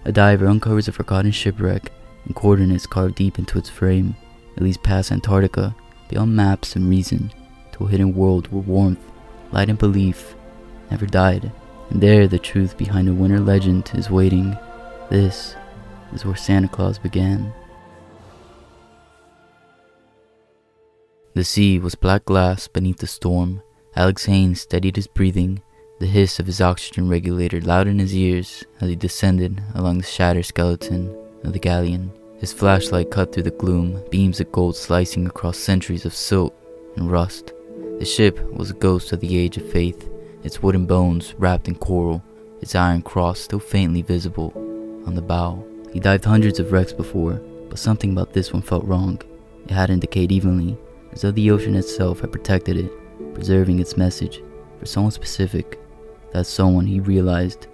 A diver uncovers a forgotten shipwreck and coordinates carved deep into its frame. It leads past Antarctica, beyond maps and reason, to a hidden world where warmth, light and belief never died. And there the truth behind a winter legend is waiting. This is where Santa Claus began. The sea was black glass beneath the storm. Alex Haynes steadied his breathing, the hiss of his oxygen regulator loud in his ears as he descended along the shattered skeleton of the galleon. His flashlight cut through the gloom, beams of gold slicing across centuries of silt and rust. The ship was a ghost of the age of faith, its wooden bones wrapped in coral, its iron cross still faintly visible on the bow. He dived hundreds of wrecks before, but something about this one felt wrong. It hadn't decayed evenly, as though the ocean itself had protected it, preserving its message for someone specific. That someone, he realized,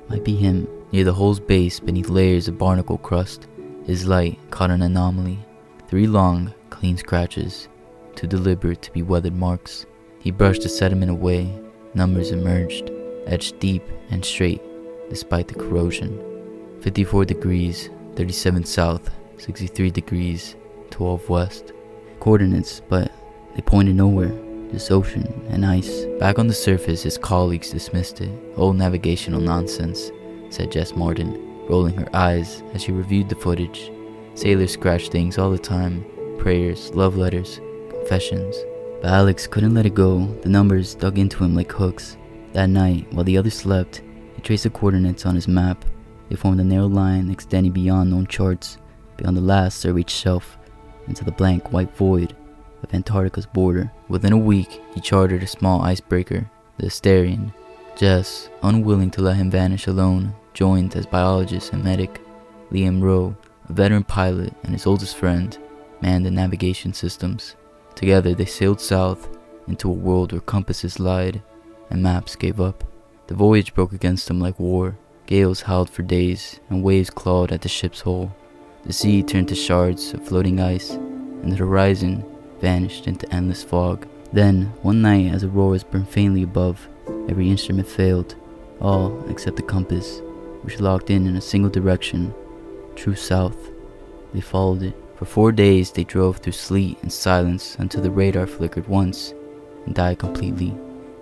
might be him. Near the hull's base, beneath layers of barnacle crust, his light caught an anomaly. 3 long, clean scratches, too deliberate to be weathered marks. He brushed the sediment away. Numbers emerged, etched deep and straight, despite the corrosion. 54 degrees, 37 south, 63 degrees, 12 west. Coordinates, but they pointed nowhere. Just ocean and ice. Back on the surface, his colleagues dismissed it. Old navigational nonsense, said Jess Martin, rolling her eyes as she reviewed the footage. Sailors scratched things all the time. Prayers, love letters, confessions. But Alex couldn't let it go. The numbers dug into him like hooks. That night, while the others slept, he traced the coordinates on his map. They formed a narrow line extending beyond known charts, beyond the last surveyed shelf, into the blank white void of Antarctica's border. Within a week, he chartered a small icebreaker, the Asterion. Jess, unwilling to let him vanish alone, joined as biologist and medic. Liam Rowe, a veteran pilot and his oldest friend, manned the navigation systems. Together they sailed south into a world where compasses lied and maps gave up. The voyage broke against them like war. Gales howled for days and waves clawed at the ship's hull. The sea turned to shards of floating ice, and the horizon vanished into endless fog. Then, one night, as auroras burned faintly above, every instrument failed, all except the compass, which locked in a single direction, true south. They followed it. For 4 days they drove through sleet and silence until the radar flickered once and died completely.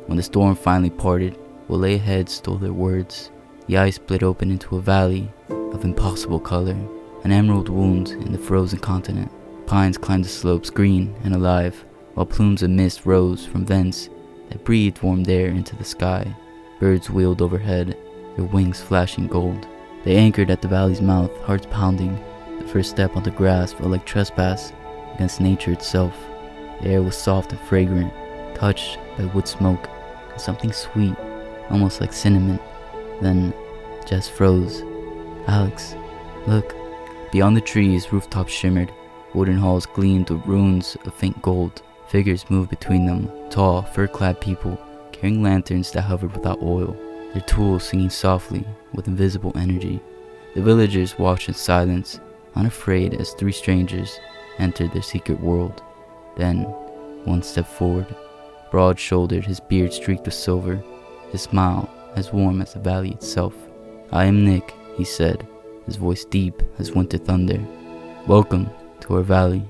When the storm finally parted, what lay ahead stole their words. The ice split open into a valley of impossible color, an emerald wound in the frozen continent. Pines climbed the slopes green and alive, while plumes of mist rose from vents that breathed warm air into the sky. Birds wheeled overhead, their wings flashing gold. They anchored at the valley's mouth, hearts pounding. The first step onto grass felt like trespass against nature itself. The air was soft and fragrant, touched by wood smoke and something sweet, almost like cinnamon. Then Jess froze. Alex, look. Beyond the trees, rooftops shimmered. Wooden halls gleamed with runes of faint gold. Figures moved between them, tall, fur-clad people, carrying lanterns that hovered without oil, their tools singing softly with invisible energy. The villagers watched in silence, unafraid as 3 strangers entered their secret world. Then, one stepped forward, broad-shouldered, his beard streaked with silver, his smile as warm as the valley itself. "I am Nick," he said, his voice deep as winter thunder. "Welcome to our valley."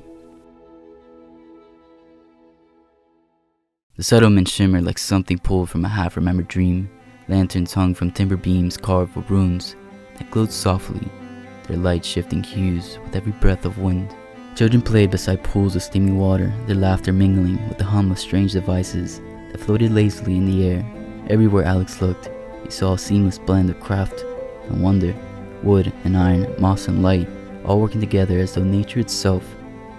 The settlement shimmered like something pulled from a half-remembered dream. Lanterns hung from timber beams carved with runes that glowed softly, their light shifting hues with every breath of wind. Children played beside pools of steaming water, their laughter mingling with the hum of strange devices that floated lazily in the air. Everywhere Alex looked, he saw a seamless blend of craft and wonder, wood and iron, moss and light, all working together as though nature itself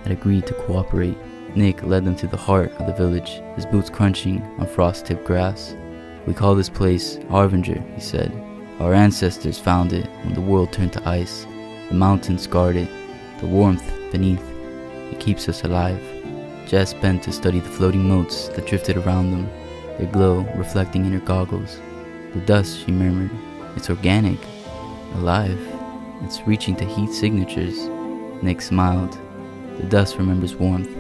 had agreed to cooperate. Nick led them to the heart of the village, his boots crunching on frost-tipped grass. "We call this place Harvinger," he said. "Our ancestors found it when the world turned to ice. The mountains guard it, the warmth beneath, it keeps us alive." Jess bent to study the floating motes that drifted around them, their glow reflecting in her goggles. "The dust," she murmured, "it's organic, alive, it's reaching to heat signatures." Nick smiled. "The dust remembers warmth.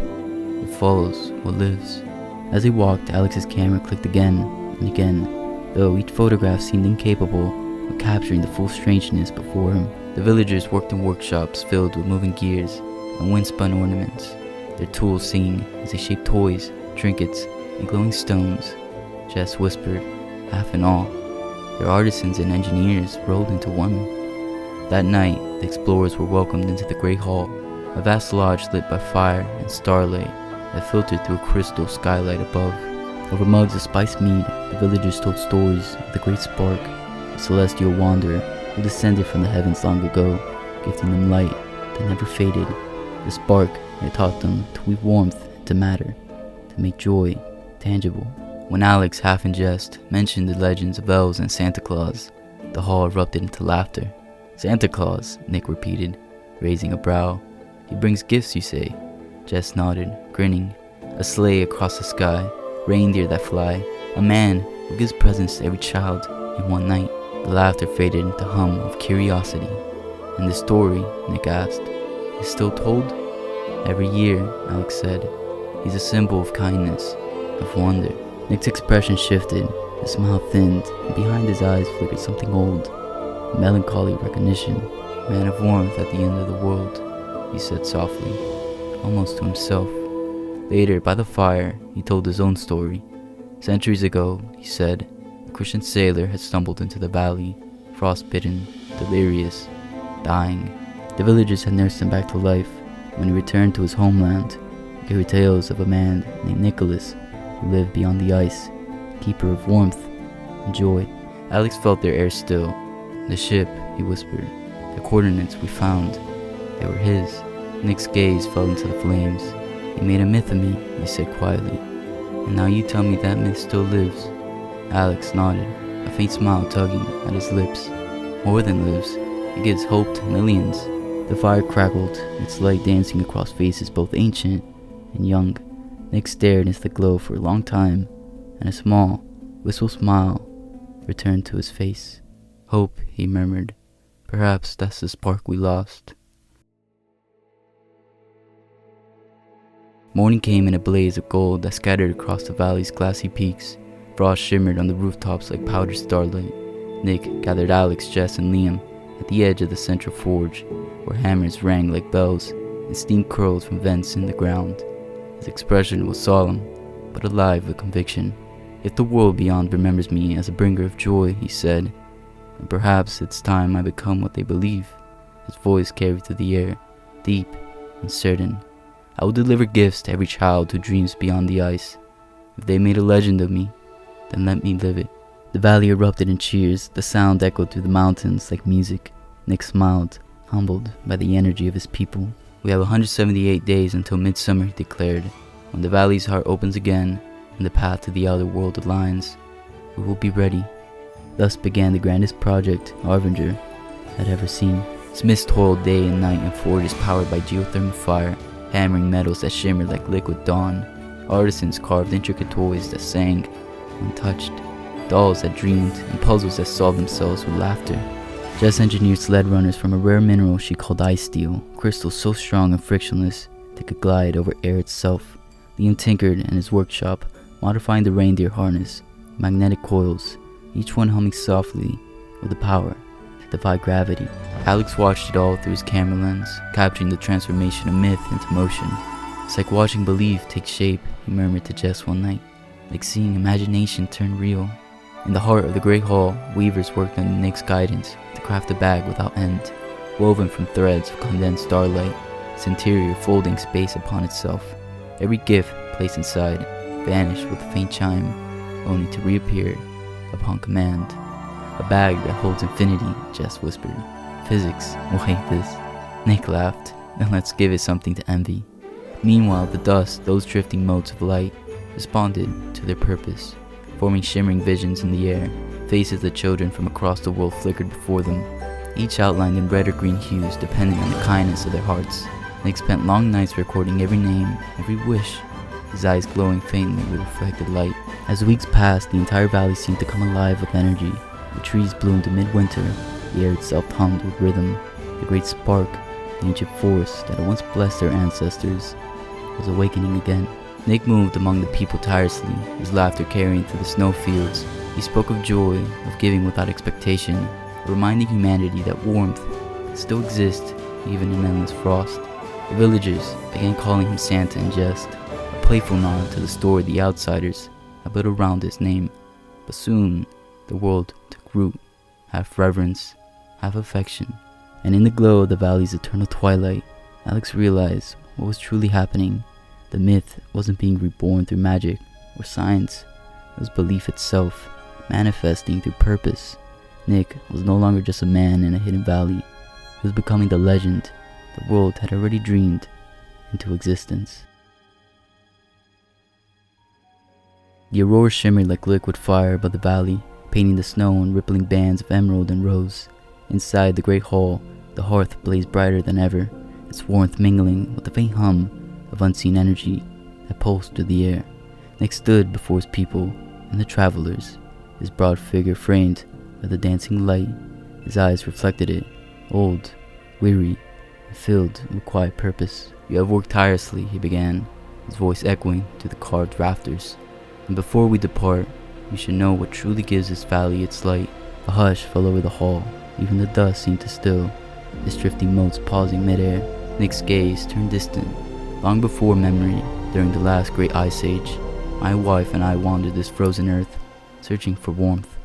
It follows what lives." As he walked, Alex's camera clicked again and again, though each photograph seemed incapable of capturing the full strangeness before him. The villagers worked in workshops filled with moving gears and wind-spun ornaments, their tools singing as they shaped toys, trinkets, and glowing stones. Jess whispered, half in awe. Their artisans and engineers rolled into one. That night, the explorers were welcomed into the great hall, a vast lodge lit by fire and starlight that filtered through a crystal skylight above. Over mugs of spiced mead, the villagers told stories of the great spark, a celestial wanderer who descended from the heavens long ago, gifting them light that never faded. The spark had taught them to weave warmth into matter, to make joy tangible. When Alex, half in jest, mentioned the legends of elves and Santa Claus, the hall erupted into laughter. Santa Claus, Nick repeated, raising a brow. He brings gifts, you say? Jess nodded, grinning. A sleigh across the sky, reindeer that fly, a man who gives presents to every child in one night. The laughter faded into hum of curiosity. And the story, Nick asked, is still told? Every year, Alex said. He's a symbol of kindness, of wonder. Nick's expression shifted, his smile thinned, and behind his eyes flickered something old. Melancholy recognition. Man of warmth at the end of the world, he said softly, almost to himself. Later, by the fire, he told his own story. Centuries ago, he said, a Christian sailor had stumbled into the valley, frostbitten, delirious, dying. The villagers had nursed him back to life. When he returned to his homeland, he heard tales of a man named Nicholas who lived beyond the ice, keeper of warmth and joy. Alex felt their air still. The ship, he whispered, the coordinates we found, they were his. Nick's gaze fell into the flames. He made a myth of me, he said quietly. And now you tell me that myth still lives. Alex nodded, a faint smile tugging at his lips. More than lives, it gives hope to millions. The fire crackled, its light dancing across faces both ancient and young. Nick stared into the glow for a long time, and a small, wistful smile returned to his face. Hope, he murmured. Perhaps that's the spark we lost. Morning came in a blaze of gold that scattered across the valley's glassy peaks. Frost shimmered on the rooftops like powdered starlight. Nick gathered Alex, Jess, and Liam at the edge of the central forge, where hammers rang like bells and steam curled from vents in the ground. His expression was solemn, but alive with conviction. If the world beyond remembers me as a bringer of joy, he said, and perhaps it's time I become what they believe. His voice carried through the air, deep and certain. I will deliver gifts to every child who dreams beyond the ice. If they made a legend of me, then let me live it. The valley erupted in cheers. The sound echoed through the mountains like music. Nick smiled, humbled by the energy of his people. We have 178 days until midsummer, he declared. When the valley's heart opens again and the path to the outer world aligns, we will be ready. Thus began the grandest project Harbinger had ever seen. Smiths toiled day and night in forges powered by geothermal fire, hammering metals that shimmered like liquid dawn. Artisans carved intricate toys that sang, untouched, dolls that dreamed, and puzzles that solved themselves with laughter. Jess engineered sled runners from a rare mineral she called ice steel, crystals so strong and frictionless they could glide over air itself. Liam tinkered in his workshop, modifying the reindeer harness, magnetic coils, each one humming softly with the power to defy gravity. Alex watched it all through his camera lens, capturing the transformation of myth into motion. It's like watching belief take shape, he murmured to Jess one night, like seeing imagination turn real. In the heart of the great hall, weavers worked under Nick's guidance to craft a bag without end, woven from threads of condensed starlight, its interior folding space upon itself. Every gift placed inside vanished with a faint chime, only to reappear upon command. A bag that holds infinity, Jess whispered. Physics will hate this. Nick laughed. Then let's give it something to envy. Meanwhile, the dust, those drifting motes of light, responded to their purpose, forming shimmering visions in the air. Faces of children from across the world flickered before them, each outlined in red or green hues depending on the kindness of their hearts. Nick spent long nights recording every name, every wish, his eyes glowing faintly with reflected light. As weeks passed, the entire valley seemed to come alive with energy. The trees bloomed in midwinter, the air itself hummed with rhythm. The great spark, the ancient force that had once blessed their ancestors, was awakening again. Nick moved among the people tirelessly, his laughter carrying through the snowfields. He spoke of joy, of giving without expectation, reminding humanity that warmth can still exist even in endless frost. The villagers began calling him Santa in jest, a playful nod to the story the outsiders had built around his name. But soon, the world took root, half reverence, half affection, and in the glow of the valley's eternal twilight, Alex realized what was truly happening. The myth wasn't being reborn through magic or science. It was belief itself, manifesting through purpose. Nick was no longer just a man in a hidden valley. He was becoming the legend the world had already dreamed into existence. The aurora shimmered like liquid fire above the valley, painting the snow in rippling bands of emerald and rose. Inside the great hall, the hearth blazed brighter than ever, its warmth mingling with the faint hum of unseen energy that pulsed through the air. Nick stood before his people and the travelers, his broad figure framed by the dancing light. His eyes reflected it, old, weary, and filled with quiet purpose. "You have worked tirelessly," he began, his voice echoing through the carved rafters. "And before we depart, you should know what truly gives this valley its light." A hush fell over the hall. Even the dust seemed to still, his drifting motes pausing midair. Nick's gaze turned distant. Long before memory, during the last great ice age, my wife and I wandered this frozen earth, searching for warmth.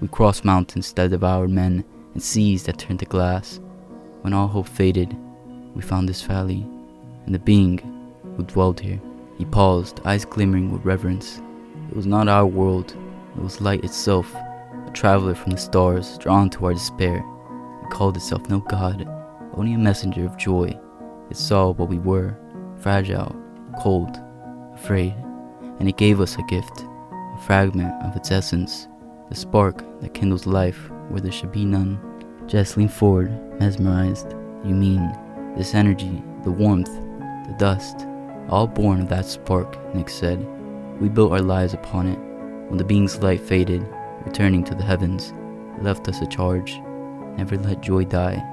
We crossed mountains that devoured men, and seas that turned to glass. When all hope faded, we found this valley, and the being who dwelled here. He paused, eyes glimmering with reverence. It was not our world, it was light itself, a traveler from the stars, drawn to our despair. It called itself no god, only a messenger of joy. It saw what we were, fragile, cold, afraid, and it gave us a gift, a fragment of its essence, the spark that kindles life where there should be none. Jess leaned forward, mesmerized. "You mean, this energy, the warmth, the dust, all born of that spark," Nick said. "We built our lives upon it. When the being's light faded, returning to the heavens, it left us a charge. Never let joy die.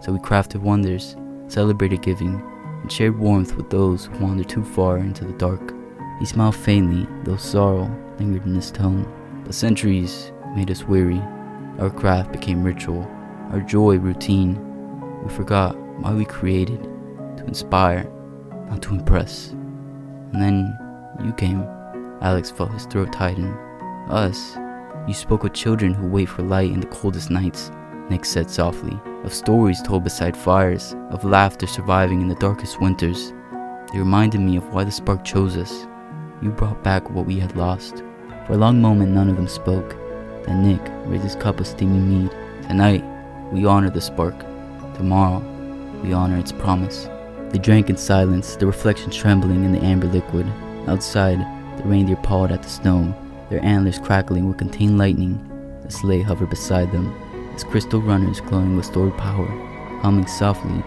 So we crafted wonders, celebrated giving, and shared warmth with those who wandered too far into the dark." He smiled faintly, though sorrow lingered in his tone. "But centuries made us weary. Our craft became ritual, our joy routine. We forgot why we created, to inspire, not to impress. And then you came." Alex felt his throat tighten. "Us? You spoke of children who wait for light in the coldest nights," Nick said softly. "Of stories told beside fires, of laughter surviving in the darkest winters. They reminded me of why the spark chose us. You brought back what we had lost." For a long moment none of them spoke. Then Nick raised his cup of steaming mead. "Tonight, we honor the spark. Tomorrow, we honor its promise." They drank in silence, the reflections trembling in the amber liquid. Outside, the reindeer pawed at the snow, their antlers crackling with contained lightning. The sleigh hovered beside them, its crystal runners glowing with stored power, humming softly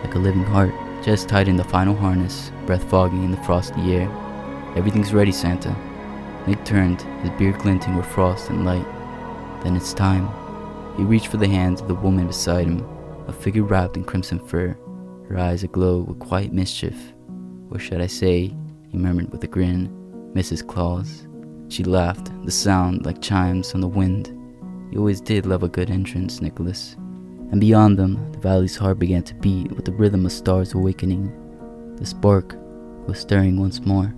like a living heart. Jess tightened the final harness, breath foggy in the frosty air. "Everything's ready, Santa." Nick turned, his beard glinting with frost and light. "Then it's time." He reached for the hands of the woman beside him, a figure wrapped in crimson fur, her eyes aglow with quiet mischief. "Or should I say," he murmured with a grin, "Mrs. Claus." She laughed, the sound like chimes on the wind. "You always did love a good entrance, Nicholas." And beyond them, the valley's heart began to beat with the rhythm of stars awakening. The spark was stirring once more.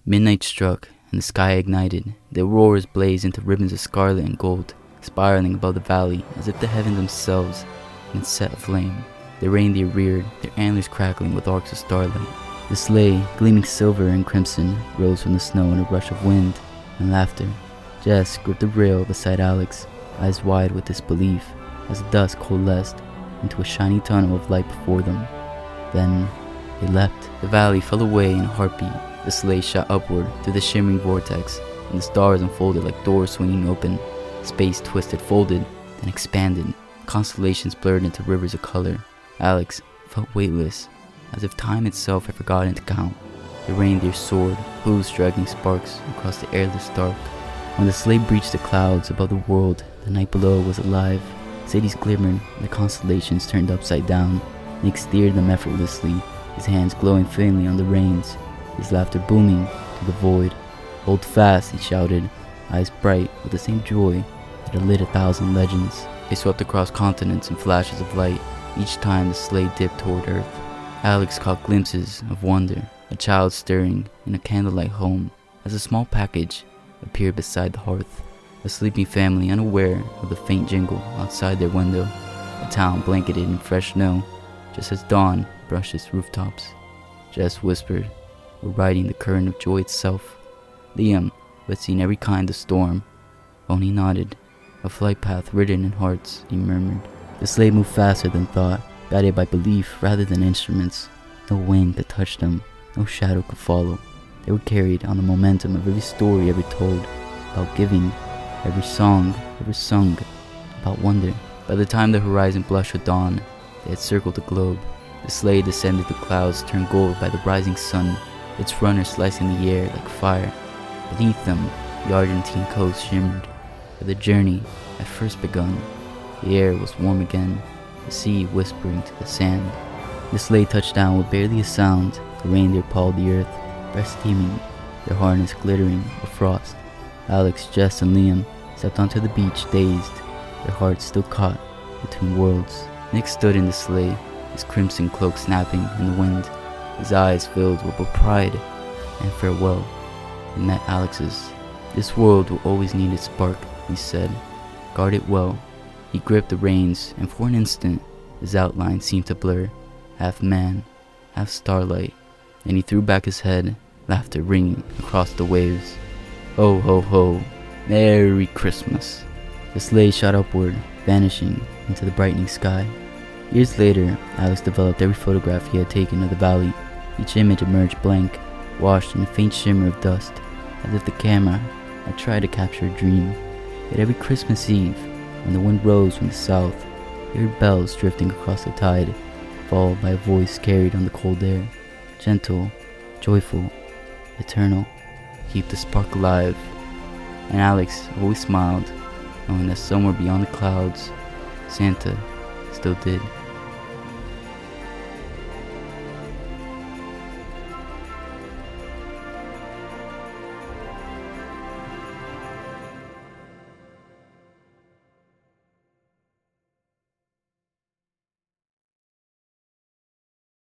Midnight struck, and the sky ignited. The auroras blazed into ribbons of scarlet and gold, spiraling above the valley as if the heavens themselves had been set aflame. The reindeer reared, their antlers crackling with arcs of starlight. The sleigh, gleaming silver and crimson, rose from the snow in a rush of wind and laughter. Jess gripped the rail beside Alex, eyes wide with disbelief, as the dust coalesced into a shiny tunnel of light before them. Then they leapt. The valley fell away in a heartbeat. The sleigh shot upward through the shimmering vortex, and the stars unfolded like doors swinging open. Space twisted, folded, then expanded. Constellations blurred into rivers of color. Alex felt weightless, as if time itself had forgotten to count. The reindeer soared, hooves dragging sparks across the airless dark. When the sleigh breached the clouds above the world, the night below was alive. Cities glimmered, the constellations turned upside down. Nick steered them effortlessly, his hands glowing faintly on the reins, his laughter booming to the void. "Hold fast," he shouted, eyes bright with the same joy that had lit 1,000 legends. They swept across continents in flashes of light, each time the sleigh dipped toward Earth. Alex caught glimpses of wonder, a child stirring in a candlelight home, as a small package appeared beside the hearth. A sleeping family unaware of the faint jingle outside their window, a town blanketed in fresh snow, just as dawn brushed its rooftops. Jess whispered, "We're riding the current of joy itself." Liam, who had seen every kind of storm, only nodded. "A flight path written in hearts," he murmured. The sleigh moved faster than thought, guided by belief rather than instruments. No wind could touch them, no shadow could follow. They were carried on the momentum of every story ever told, about giving, every song ever sung, about wonder. By the time the horizon blushed with dawn, they had circled the globe. The sleigh descended the clouds, turned gold by the rising sun, its runners slicing the air like fire. Beneath them, the Argentine coast shimmered, where the journey had first begun. The air was warm again, the sea whispering to the sand. The sleigh touched down with barely a sound. The reindeer pawed the earth, breast steaming, their harness glittering with frost. Alex, Jess, and Liam stepped onto the beach dazed, their hearts still caught between worlds. Nick stood in the sleigh, his crimson cloak snapping in the wind, his eyes filled with both pride and farewell. It met Alex's. "This world will always need its spark," he said. "Guard it well." He gripped the reins, and for an instant, his outline seemed to blur, half man, half starlight. Then he threw back his head, laughter ringing across the waves. "Ho, ho, ho, Merry Christmas." The sleigh shot upward, vanishing into the brightening sky. Years later, Alex developed every photograph he had taken of the valley. Each image emerged blank, washed in a faint shimmer of dust, as if the camera had tried to capture a dream. Yet every Christmas Eve, when the wind rose from the south, he heard bells drifting across the tide, followed by a voice carried on the cold air, gentle, joyful, eternal. "Keep the spark alive." And Alex always smiled, knowing that somewhere beyond the clouds, Santa still did.